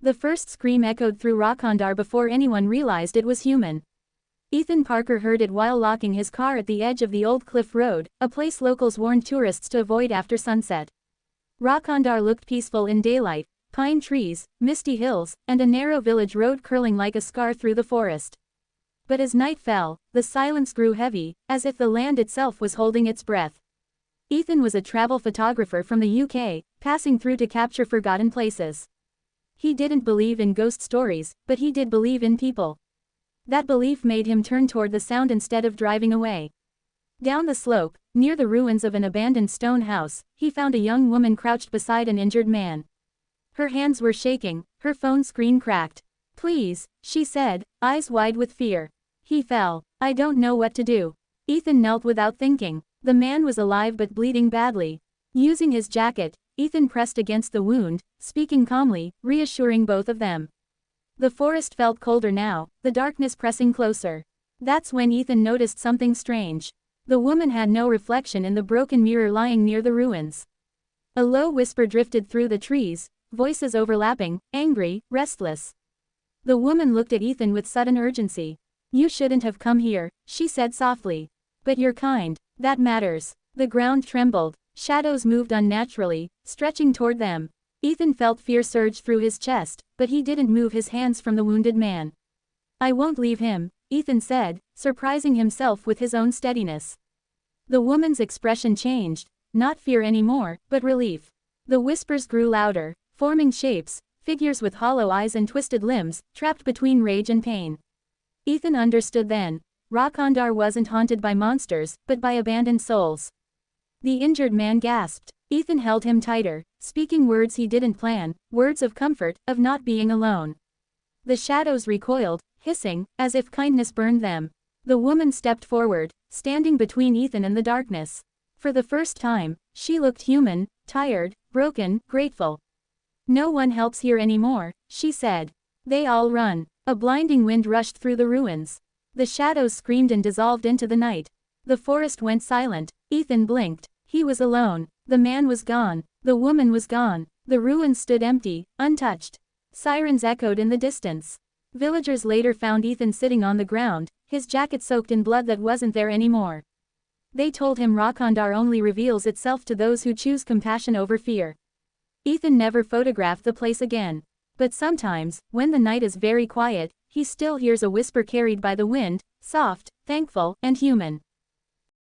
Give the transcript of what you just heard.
The first scream echoed through Rakhandar before anyone realized it was human. Ethan Parker heard it while locking his car at the edge of the old cliff road, a place locals warned tourists to avoid after sunset. Rakhandar looked peaceful in daylight, pine trees, misty hills, and a narrow village road curling like a scar through the forest. But as night fell, the silence grew heavy, as if the land itself was holding its breath. Ethan was a travel photographer from the UK, passing through to capture forgotten places. He didn't believe in ghost stories, but he did believe in people. That belief made him turn toward the sound instead of driving away. Down the slope, near the ruins of an abandoned stone house, he found a young woman crouched beside an injured man. Her hands were shaking, her phone screen cracked. "Please," she said, eyes wide with fear. He fell. "I don't know what to do." Ethan knelt without thinking. The man was alive but bleeding badly. Using his jacket, Ethan pressed against the wound, speaking calmly, reassuring both of them. The forest felt colder now, the darkness pressing closer. That's when Ethan noticed something strange. The woman had no reflection in the broken mirror lying near the ruins. A low whisper drifted through the trees, voices overlapping, angry, restless. The woman looked at Ethan with sudden urgency. "You shouldn't have come here," she said softly. "But you're kind. That matters." The ground trembled. Shadows moved unnaturally, stretching toward them. Ethan felt fear surge through his chest, but he didn't move his hands from the wounded man. "I won't leave him," Ethan said, surprising himself with his own steadiness. The woman's expression changed, not fear anymore, but relief. The whispers grew louder, forming shapes, figures with hollow eyes and twisted limbs, trapped between rage and pain. Ethan understood then. Rakhandar wasn't haunted by monsters, but by abandoned souls. The injured man gasped. Ethan held him tighter, speaking words he didn't plan, words of comfort, of not being alone. The shadows recoiled, hissing, as if kindness burned them. The woman stepped forward, standing between Ethan and the darkness. For the first time, she looked human, tired, broken, grateful. "No one helps here anymore," she said. "They all run." A blinding wind rushed through the ruins. The shadows screamed and dissolved into the night. The forest went silent. Ethan blinked. He was alone. The man was gone. The woman was gone. The ruins stood empty, untouched. Sirens echoed in the distance. Villagers later found Ethan sitting on the ground, his jacket soaked in blood that wasn't there anymore. They told him Rakhandar only reveals itself to those who choose compassion over fear. Ethan never photographed the place again. But sometimes, when the night is very quiet, he still hears a whisper carried by the wind, soft, thankful, and human.